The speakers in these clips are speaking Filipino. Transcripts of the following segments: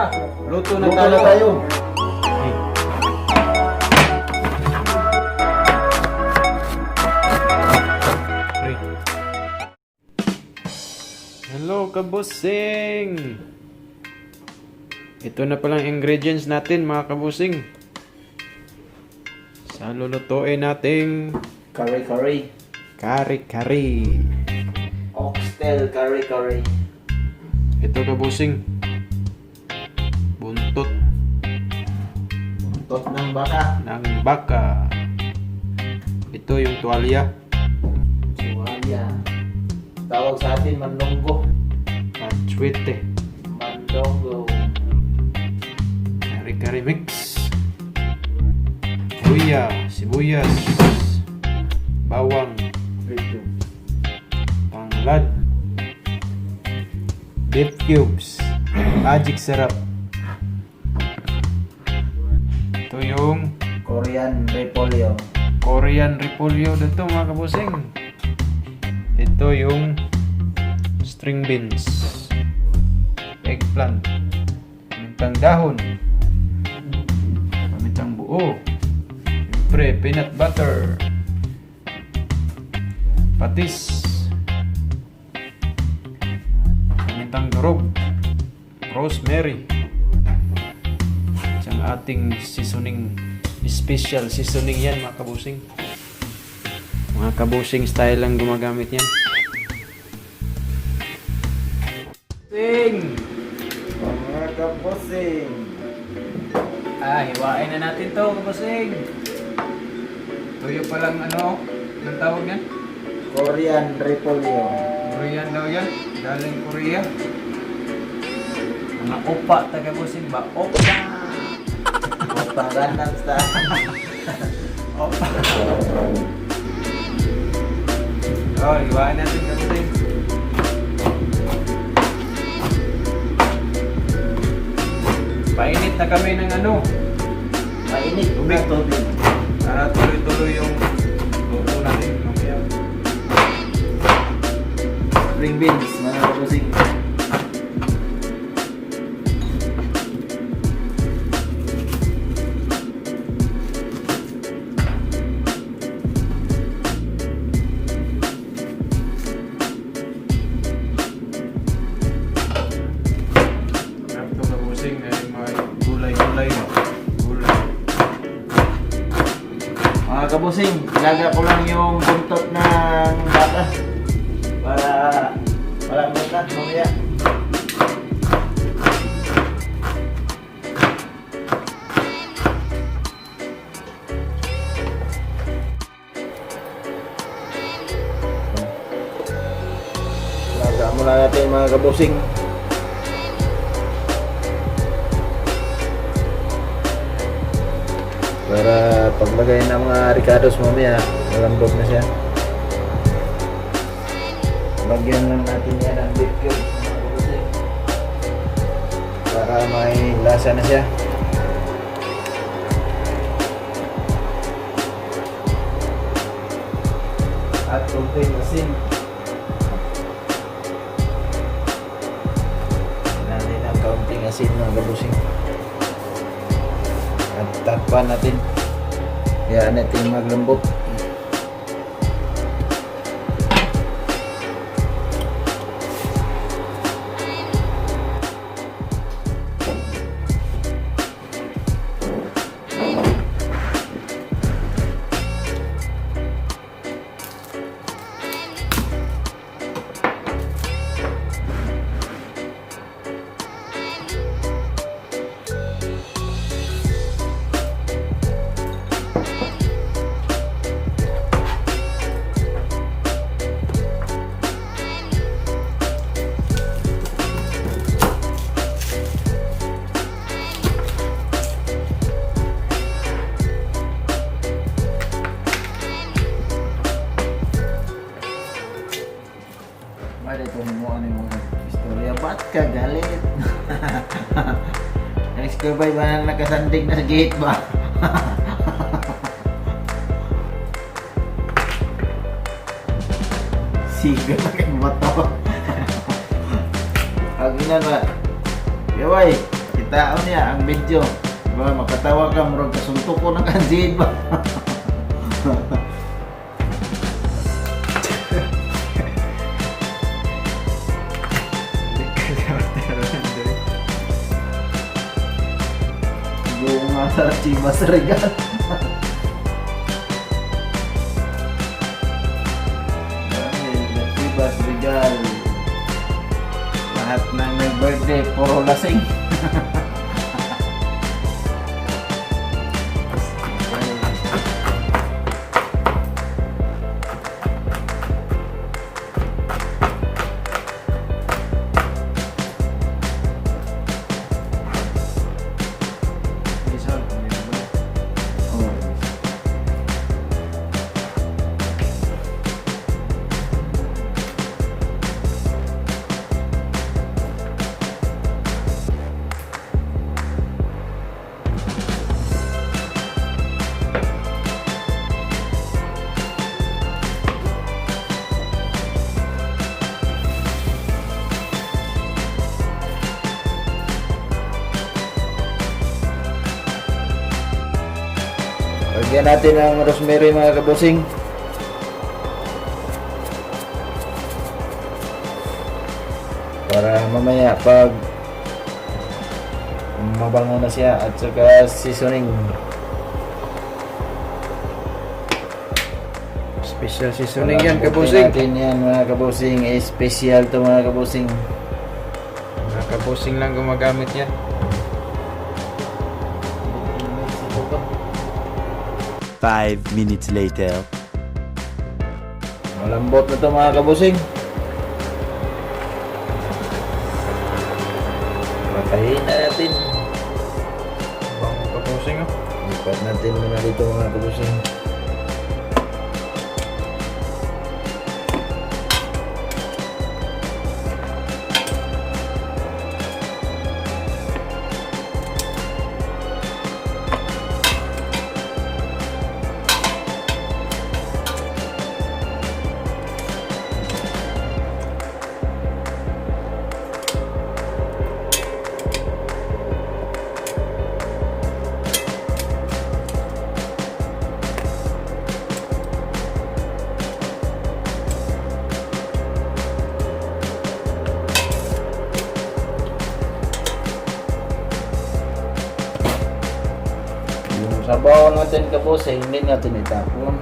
Tara, luto na Luto tayo. na tayo. Pre. Hello, kabusing! Ito na palang ingredients natin, mga kabusing. Sa lulutuin nating Kare-kare. kari-kari. Oxtail kare-kare. Ito, kabusing. Buntot Buntot ng baka. ng baka. Ito yung tuwalya. Suwalya. Tawag sa atin, mandonggo. Katswete. Mandonggo. Kari-kari mix. Luya, sibuyas, bawang, Rito. tanglad, beef cubes, magic syrup. Ito yung Korean repolyo. Korean repolyo dito, mga kabusing. Ito yung string beans, eggplant, pamintang dahon, pamintang buo, siyempre peanut butter, patis, pamintang durog, rosemary, at ang ating seasoning, special seasoning yan, mga kabusing. Mga kabusing style lang gumagamit yan. Sing! Mga kabosing. Hiwain na natin to, kabusing. Tuyo palang ano, anong tawag yan? Korean repolyo. Korean daw yan. Galing Korea. Mga opa, taga busing ba? Opa! Opa Gangnam Style. Opa! Oh, hiwain natin, kabusing. Painit na kami ng ano, Mainit na tubig. para tuloy-tuloy yung luto natin mamaya. Spring beans, mga kabosing. Sarap to, kabusing, may gulay-gulay, no? Gulay. Mga kabosing, ilaga ko lang yung buntot ng baka para walang bukat mamaya. Ilaga muna natin, mga kabosing. Para paglagay ng mga ricados mamaya, malambot na siya. Lagyan lang natin yan ng beef cubes, mga kabusing. Para may lasa na siya. At kunting asin. Lagyan natin ng kaunting asin, mga kabusing. At takpan natin. Yan natin maglambot. Ada tuh mo ano yung istorya. Ba't ka galit? Next ko ba yung nakasandig na sa gate ba? Siga na kayong bato. Pag inan ba? Yaway, Kita niya ang video. Diba, makatawa ka, murag kasuntok ko ng kanjid ba? Buong nga sa Chivas Regal. Chivas Regal. Lahat ng may birthday, puro lasing. Lagyan natin ang rosemary mga kabusing. Para mamaya pag mabango na siya at saka seasoning. Special seasoning yan, kabusing. Natin yan mga kabusing. Special to mga kabusing. Mga kabusing lang gumagamit yan. Five minutes later. Malambot na to mga kabusing. Patayin na natin. Bango kabusing, oh. Lipat natin muna dito mga kabusing. Sabaw natin kabusing, hindi natin itapon.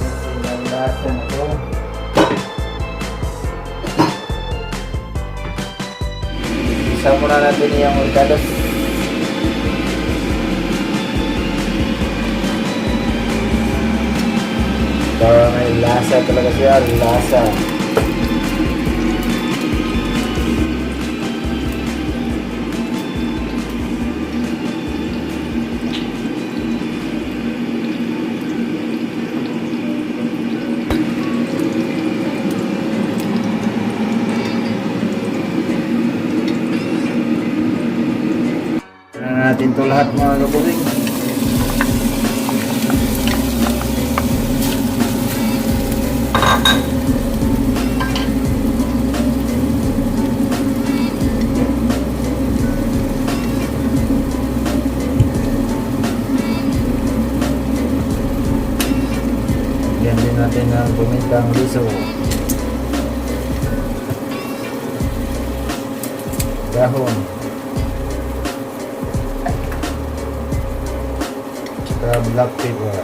Kasi ang lasa na ito. Isa muna natin yung orgados. Para may lasa talaga siya, lasa. Natin to lahat mga kabusing. Yan din natin ang pamintang liso. Dahon. Black pepper.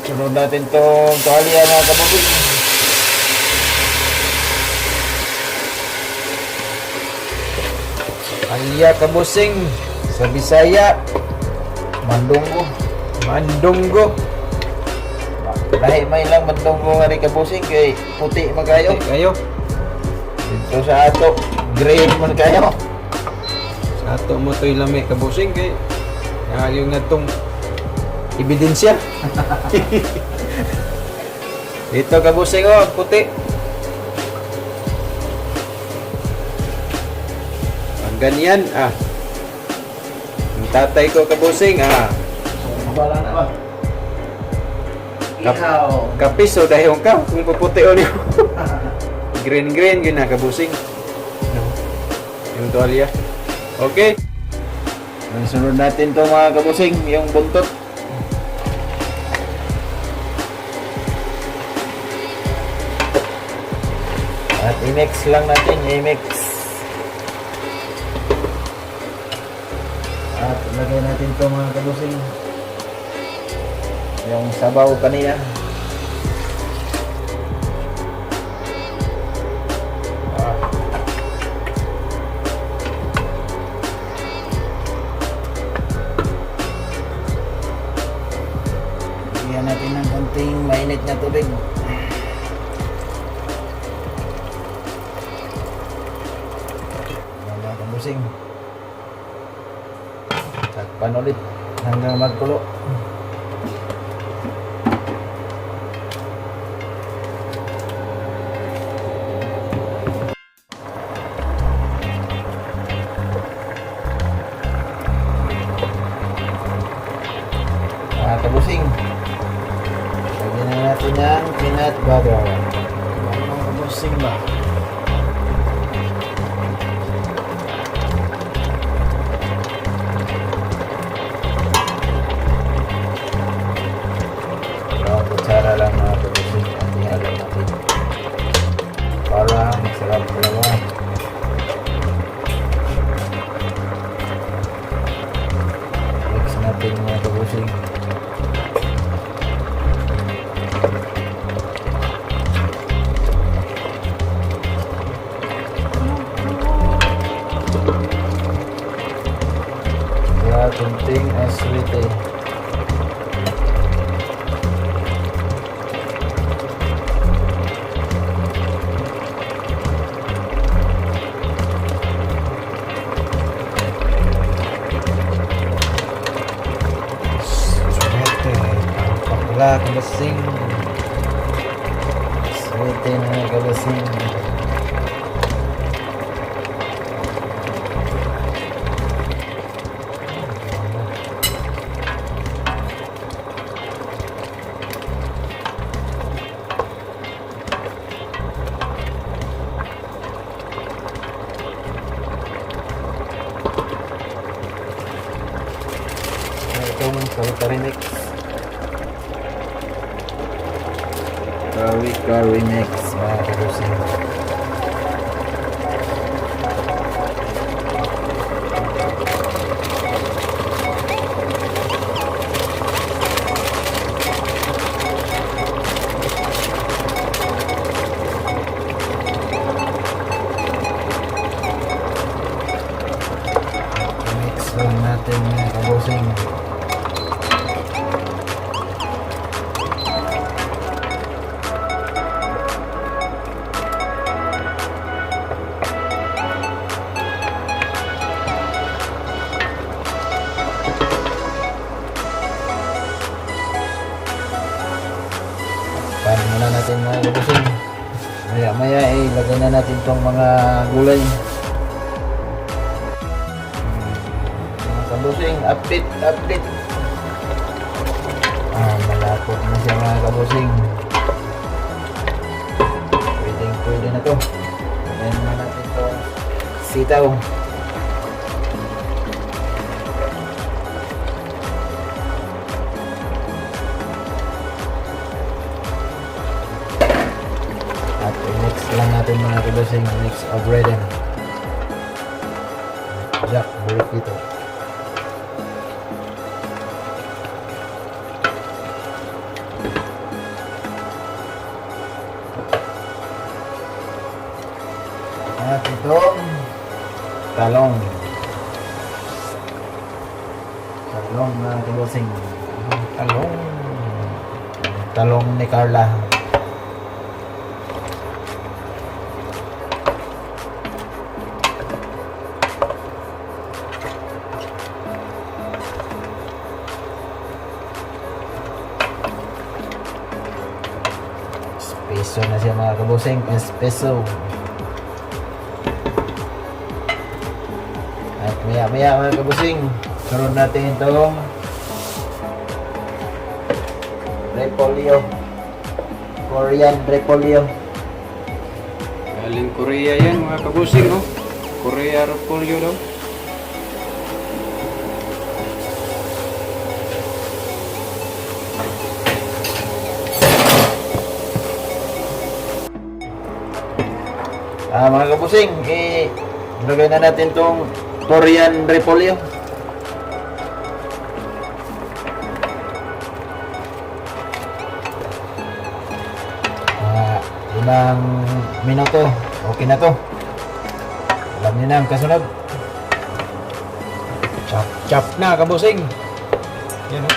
Sunod natin itong tuwalya mga kababig. Alya kabusing. Sa Bisaya, Mandunggo. Mandunggo. Dahil may lang Mandunggo nga rin kabusing kay puti magayo. Kayo. Dito sa ato, grade man kayo. Sa ato mo to'y lami kabusing kay yung nga itong ebidensya. Ito kabusing oh, puti. Ang ganyan ah. Ang tatay ko kabusing ah. Wala na ba? Kapis o dahil ka kung puputi o niyo. Green yun na kabusing. Yung tuwalya. Okay. Ang sunod natin to mga kabusing, yung buntot. At i-mix lang natin, i-mix. At lagay natin to mga kabusing. Yung sabaw kanina. Lagyan natin ng konting mainit na tubig. Mga kabusing. Takpan ulit hanggang magkulo. Mga kabusing, lagyan na natin yung peanut butter. Mga kabusing ba? Dalawang kutsara lang mga kabusing ang ihalo natin para masarap dalawa. Mix natin mga kabusing. Kunting aswite. Aswite. Pakla kabasing. Aswite na kabasing. Itong curry mix. Curry mix mga kabusing. Mix lang natin mga kabusing. Paano muna natin mga kabusing. Maya ilagay na natin tong mga gulay. Mga kabusing, update. Malapot na siya mga kabusing. Pwede na to. Lagyan na natin tong sitaw. At i-mix lang natin mga kabusing, mix of bread and jack burrito. At itong talong mga kabusing. Talong ni Carla. Espeso na siya mga kabusing. Espeso. At maya mga kabusing, sunod natin itong repolyo. Korean repolyo. Galing Korea yan mga kabusing, oh. Korea repolyo daw. Mga kabusing, ilagay na natin itong Korean repolyo. Limang minuto, okay na to. Alam niyo na ang kasunod. Chop na kabusing. Yan, oh.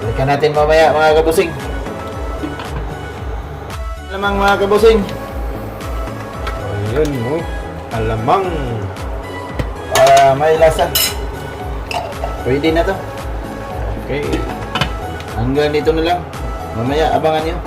Balikan natin mamaya mga kabusing. Alamang mga kabusing. Ayun, oh. Alamang. Para may lasa. Pwede na to. Okay. Hanggang dito na lang. Mamaya abangan nyo.